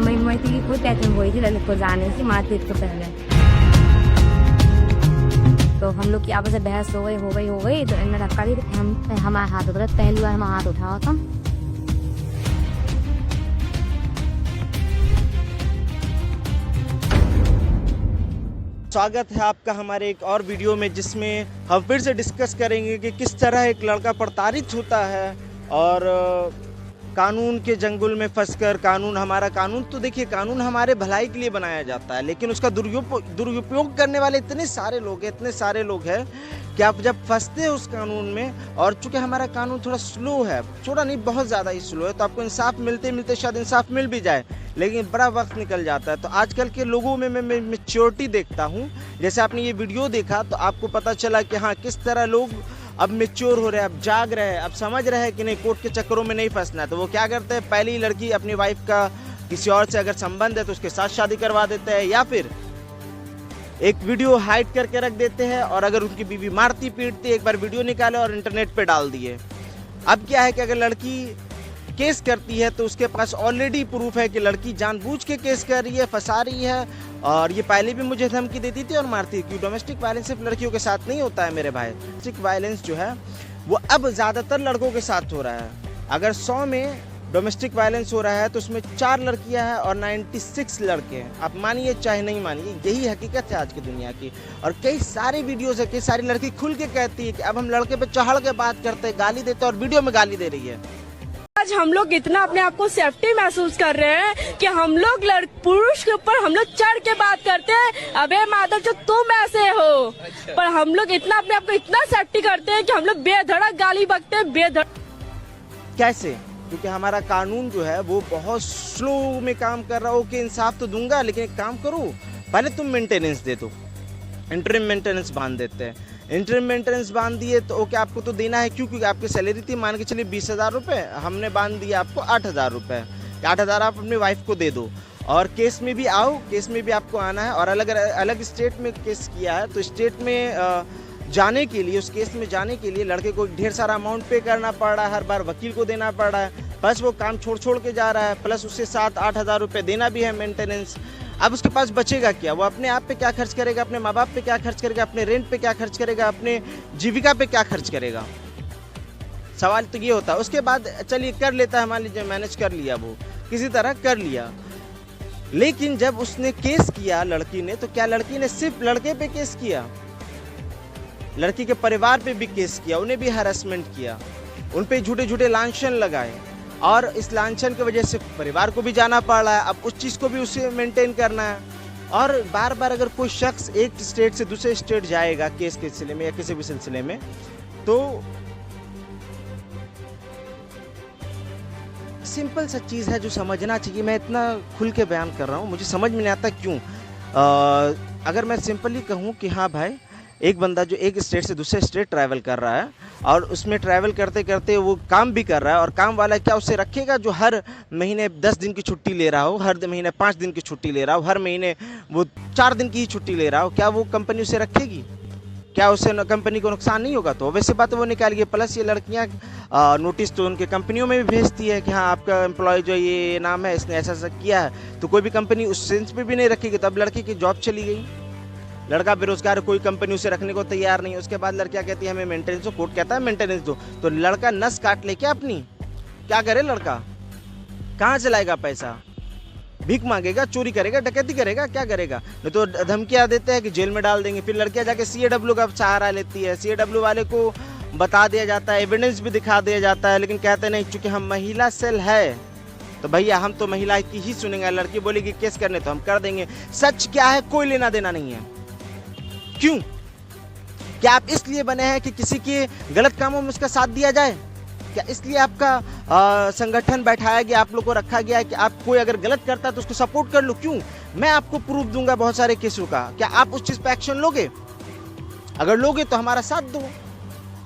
मैं थी खुद पैकिंग हुई थी ललित को जाने से मार्केट के पहले, तो हम लोग की आपस में बहस हो गई तो इन्होंने धक्का दी, हमारा हाथ उठा, पहली बार हमारा हाथ उठाया था। स्वागत है आपका हमारे एक और वीडियो में, जिसमें हम फिर से डिस्कस करेंगे कि किस तरह एक लड़का प्रताड़ित होता है और कानून के जंगल में फंसकर हमारा कानून तो देखिए, कानून हमारे भलाई के लिए बनाया जाता है, लेकिन उसका दुरुपयोग करने वाले इतने सारे लोग हैं कि आप जब फंसते हो उस कानून में, और चूंकि हमारा कानून थोड़ा स्लो है, थोड़ा नहीं बहुत ज़्यादा ही स्लो है, तो आपको इंसाफ मिलते शायद इंसाफ मिल भी जाए, लेकिन बड़ा वक्त निकल जाता है। तो आजकल के लोगों में मैं मैच्योरिटी देखता हूँ। जैसे आपने ये वीडियो देखा तो आपको पता चला कि हाँ, किस तरह लोग अब मैच्योर हो रहे हैं, अब जाग रहे हैं, अब समझ रहे हैं कि नहीं, कोर्ट के चक्करों में नहीं फंसना है। तो वो क्या करते हैं, पहली लड़की अपनी वाइफ का किसी और से अगर संबंध है तो उसके साथ शादी करवा देते हैं, या फिर एक वीडियो हाइड करके रख देते हैं, और अगर उनकी बीवी मारती पीटती एक बार वीडियो निकाले और इंटरनेट पे डाल दिए। अब क्या है कि अगर लड़की केस करती है तो उसके पास ऑलरेडी प्रूफ है कि लड़की जानबूझ के केस कर रही है, फंसा रही है, और ये पहले भी मुझे धमकी देती थी और मारती थी। डोमेस्टिक वायलेंस सिर्फ लड़कियों के साथ नहीं होता है मेरे भाई, डोमेस्टिक वायलेंस जो है वो अब ज़्यादातर लड़कों के साथ हो रहा है। अगर 100 में डोमेस्टिक वायलेंस हो रहा है तो उसमें 4 लड़कियां हैं और 96 लड़के हैं। आप मानिए चाहे नहीं मानिए, यही हकीकत है आज की दुनिया की। और कई सारे वीडियोस है, कई सारी लड़की खुल के कहती है कि अब हम लड़के पे चढ़ के बात करते हैं, गाली देते हैं, और वीडियो में गाली दे रही है। आज हम लोग इतना अपने आप को सेफ्टी महसूस कर रहे हैं कि हम लोग पुरुष के ऊपर हम लोग चढ़ के बात करते हैं, अबे माधव जो तुम ऐसे हो, पर हम लोग इतना अपने आप को इतना सेफ्टी करते हैं कि हम लोग बेधड़क गाली बकते हैं, बेधड़क। कैसे? क्योंकि हमारा कानून जो है वो बहुत स्लो में काम कर रहा हो। कि इंसाफ तो दूंगा, लेकिन एक काम करो, पहले तुम मेंटेनेंस दे दो। इंटरिम मेंटेनेंस बांध देते हैं। इंटरिम मेंटेनेंस बांध दिए तो ओके, आपको तो देना है, क्योंकि आपकी सैलरी थी मान के चलिए 20,000 रुपये, हमने बांध दिया आपको 8,000 रुपये। 8,000 आप अपनी वाइफ को दे दो, और केस में भी आओ, केस में भी आपको आना है। और अलग स्टेट में केस किया है तो स्टेट में जाने के लिए, उस केस में जाने के लिए लड़के को ढेर सारा अमाउंट पे करना पड़ रहा है, हर बार वकील को देना पड़ रहा है, प्लस वो काम छोड़ के जा रहा है, प्लस उससे 7-8 हज़ार रुपये देना भी है मेंटेनेंस। अब उसके पास बचेगा क्या? वो अपने आप पे क्या खर्च करेगा, अपने माँ बाप पे क्या खर्च करेगा, अपने रेंट पे क्या खर्च करेगा, अपने जीविका पे क्या खर्च करेगा? सवाल तो ये होता है। उसके बाद चलिए कर लेता है, मान लीजिए मैनेज कर लिया, वो किसी तरह कर लिया, लेकिन जब उसने केस किया लड़की ने, तो क्या लड़की ने सिर्फ लड़के पे केस किया? लड़की के परिवार पे भी केस किया, उन्हें भी हैरेसमेंट किया, उन पे झूठे लांछन लगाए, और इस लांछन की वजह से परिवार को भी जाना पड़ रहा है। अब उस चीज़ को भी उसे मेंटेन करना है। और बार बार अगर कोई शख्स एक स्टेट से दूसरे स्टेट जाएगा केस के सिलसिले में या किसी भी सिलसिले में, तो सिंपल सा चीज़ है जो समझना चाहिए। मैं इतना खुल के बयान कर रहा हूँ, मुझे समझ में नहीं आता क्यों। अगर मैं सिंपली कहूँ कि हाँ भाई, एक बंदा जो एक स्टेट से दूसरे स्टेट ट्रैवल कर रहा है, और उसमें ट्रैवल करते करते वो काम भी कर रहा है, और काम वाला क्या उसे रखेगा जो हर महीने 10 दिन की छुट्टी ले रहा हो, हर महीने 5 दिन की छुट्टी ले रहा हो, हर महीने वो 4 दिन की ही छुट्टी ले रहा हो? क्या वो कंपनी उसे रखेगी? क्या उससे कंपनी को नुकसान नहीं होगा? तो वैसे बात वो निकालिए। प्लस ये लड़कियाँ नोटिस तो उनके कंपनियों में भी भेजती है कि हाँ, आपका एम्प्लॉय जो ये नाम है, इसने ऐसा किया है, तो कोई भी कंपनी उस सेंस पे भी नहीं रखेगी। तो अब लड़की की जॉब चली गई, लड़का बेरोजगार, कोई कंपनी उसे रखने को तैयार नहीं है। उसके बाद लड़कियां कहती है हमें मेंटेनेंस दो, कोर्ट कहता है मेंटेनेंस दो, तो लड़का नस काट ले क्या अपनी? क्या करे लड़का? कहाँ से लाएगा पैसा? भीख मांगेगा, चोरी करेगा, डकैती करेगा, क्या करेगा? नहीं तो धमकियां देते हैं कि जेल में डाल देंगे। फिर लड़कियां जाके CAW का सहारा लेती है, CAW वाले को बता दिया जाता है, एविडेंस भी दिखा दिया जाता है, लेकिन कहते नहीं, चूंकि हम महिला सेल है तो भैया हम तो महिला की ही सुनेंगे। लड़की बोलेगी केस करने तो हम कर देंगे। सच क्या है, कोई लेना देना नहीं है। क्यों? क्या आप इसलिए बने हैं कि किसी के गलत कामों में उसका साथ दिया जाए? क्या इसलिए आपका संगठन बैठाया गया, आप लोग को रखा गया है कि आप कोई अगर गलत करता है तो उसको सपोर्ट कर लो? क्यों? मैं आपको प्रूफ दूंगा बहुत सारे केसों का। क्या आप उस चीज पे एक्शन लोगे? अगर लोगे तो हमारा साथ दो।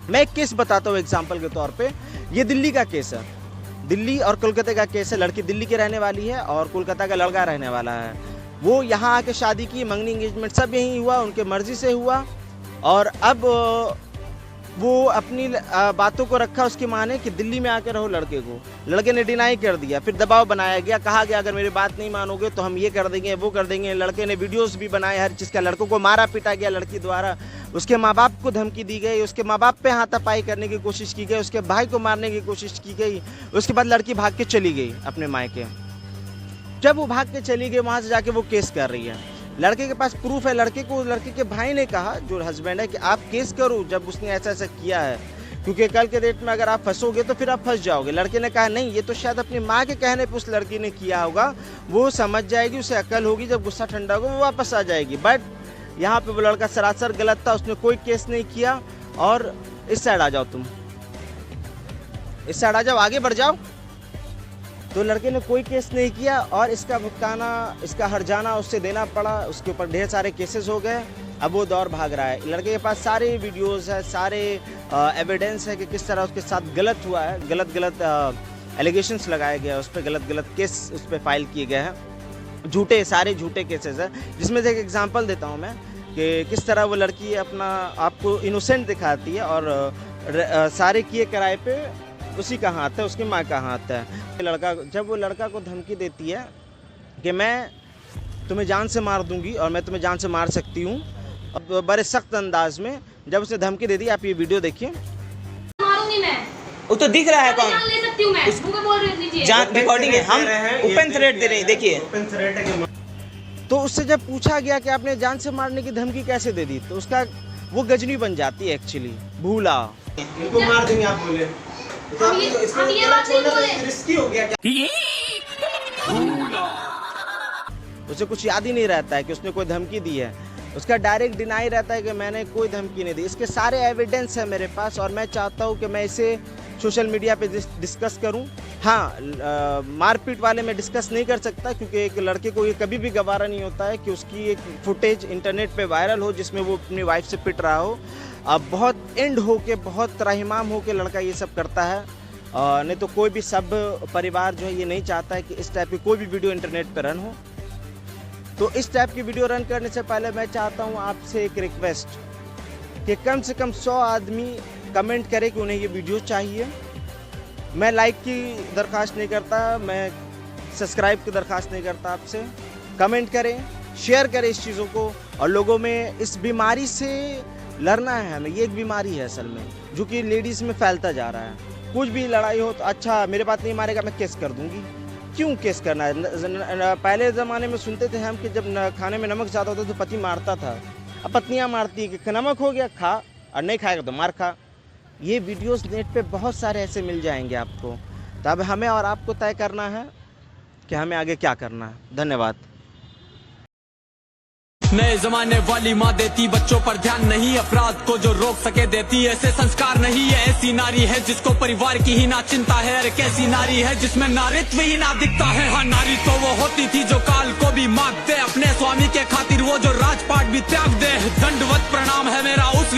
मैं एक केस बताता हूँ एग्जाम्पल के तौर पे। ये दिल्ली का केस है, दिल्ली और कोलकाता का केस है। लड़की दिल्ली की रहने वाली है और कोलकाता का लड़का रहने वाला है। वो यहाँ आके शादी की, मंगनी एंगेजमेंट सब यहीं हुआ, उनके मर्जी से हुआ। और अब वो अपनी बातों को रखा उसकी माँ ने कि दिल्ली में आकर रहो लड़के को। लड़के ने डिनाई कर दिया, फिर दबाव बनाया गया, कहा गया अगर मेरी बात नहीं मानोगे तो हम ये कर देंगे वो कर देंगे। लड़के ने वीडियोस भी बनाए हर चीज़ का, लड़कों को मारा पीटा गया लड़की द्वारा, उसके माँ बाप को धमकी दी गई, उसके माँ बाप पे हाथापाई करने की कोशिश की गई, उसके भाई को मारने की कोशिश की गई। उसके बाद लड़की भाग के चली गई अपने मायके। जब वो भाग के चली गई वहाँ से जाके वो केस कर रही है। लड़के के पास प्रूफ है, लड़के के भाई ने कहा जो हस्बैंड है कि आप केस करो जब उसने ऐसा ऐसा किया है, क्योंकि कल के डेट में अगर आप फंसोगे तो फिर आप फंस जाओगे। लड़के ने कहा नहीं, ये तो शायद अपनी माँ के कहने पे उस लड़की ने किया होगा, वो समझ जाएगी, उसे अकल होगी, जब गुस्सा ठंडा होगा वो वापस आ जाएगी। बट यहाँ पे वो लड़का सरासर गलत था, उसने कोई केस नहीं किया। और इस साइड आ जाओ, तुम इस साइड आ जाओ, आगे बढ़ जाओ। तो लड़के ने कोई केस नहीं किया और इसका भुगताना, इसका हर्जाना उससे देना पड़ा। उसके ऊपर ढेर सारे केसेस हो गए। अब वो दौर भाग रहा है। लड़के के पास सारे वीडियोस है, सारे एविडेंस है कि किस तरह उसके साथ गलत हुआ है, गलत एलिगेशंस लगाए गए, उस पर गलत केस उस पर फाइल किए गए हैं, झूठे, सारे झूठे केसेस है। जिसमें से एक एग्जांपल देता हूँ मैं कि किस तरह वो लड़की अपना आपको इनोसेंट दिखाती है और सारे किए किराए पे उसी का हाथ है, उसकी माँ का हाथ है। जब वो लड़का को धमकी देती है कि मैं तुम्हें जान से मार दूंगी और मैं तुम्हें जान से मार सकती हूँ, बड़े सख्त अंदाज में जब उसने धमकी दे दी, आप ये वीडियो देखिए। मारूंगी मैं, वो तो दिख रहा है कौन, जान ले सकती हूँ मैं, मुझे बोल रही जान रिकॉर्डिंग है, हम ओपन थ्रेट दे रहे हैं, देखिए। तो उससे जब पूछा गया कि आपने जान से मारने की धमकी कैसे दे दी, तो उसका वो गजनी बन जाती है एक्चुअली, भूला। इनको मार देंगे आप बोले, तो हम ये बात नहीं बोले। रिस्की हो गया क्या? उसे कुछ याद ही नहीं रहता है कि उसने कोई धमकी दी है। उसका डायरेक्ट डिनाई रहता है कि मैंने कोई धमकी नहीं दी। इसके सारे एविडेंस है मेरे पास और मैं चाहता हूँ कि मैं इसे सोशल मीडिया पे डिस्कस करूँ। हाँ, मारपीट वाले में डिस्कस नहीं कर सकता, क्योंकि एक लड़के को ये कभी भी गवारा नहीं होता है कि उसकी एक फुटेज इंटरनेट पे वायरल हो जिसमें वो अपनी वाइफ से पिट रहा हो। अब बहुत एंड हो के, बहुत त्राहिमाम हो के लड़का ये सब करता है। नहीं तो कोई भी सब परिवार जो है ये नहीं चाहता है कि इस टाइप की कोई भी वीडियो इंटरनेट पर रन हो। तो इस टाइप की वीडियो रन करने से पहले मैं चाहता हूँ आपसे एक रिक्वेस्ट कि कम से कम 100 आदमी कमेंट करे कि उन्हें ये वीडियो चाहिए। मैं लाइक की दरख्वास्त नहीं करता, मैं सब्सक्राइब की दरख्वास्त नहीं करता आपसे। कमेंट करें, शेयर करें इस चीज़ों को, और लोगों में इस बीमारी से लड़ना है हमें। ये एक बीमारी है असल में, जो कि लेडीज़ में फैलता जा रहा है। कुछ भी लड़ाई हो तो अच्छा मेरे बात नहीं मारेगा मैं केस कर दूंगी। क्यों केस करना है? पहले ज़माने में सुनते थे हम कि जब खाने में नमक ज़्यादा होता तो पति मारता था। अब पत्नियां मारती है कि नमक हो गया खा, और नहीं खाएगा तो मार खा। ये वीडियोस नेट पे बहुत सारे ऐसे मिल जाएंगे आपको। तो अब हमें और आपको तय करना है कि हमें आगे क्या करना है। धन्यवाद। नए जमाने वाली माँ देती बच्चों पर ध्यान नहीं, अपराध को जो रोक सके देती ऐसे संस्कार नहीं है। ऐसी नारी है जिसको परिवार की ही ना चिंता है। अरे कैसी नारी है जिसमें नारित्व ही ना दिखता है। हाँ, नारी तो वो होती थी जो काल को भी मात दे, अपने स्वामी के खातिर वो जो राजपाट भी त्याग दे। दंडवत प्रणाम है मेरा उस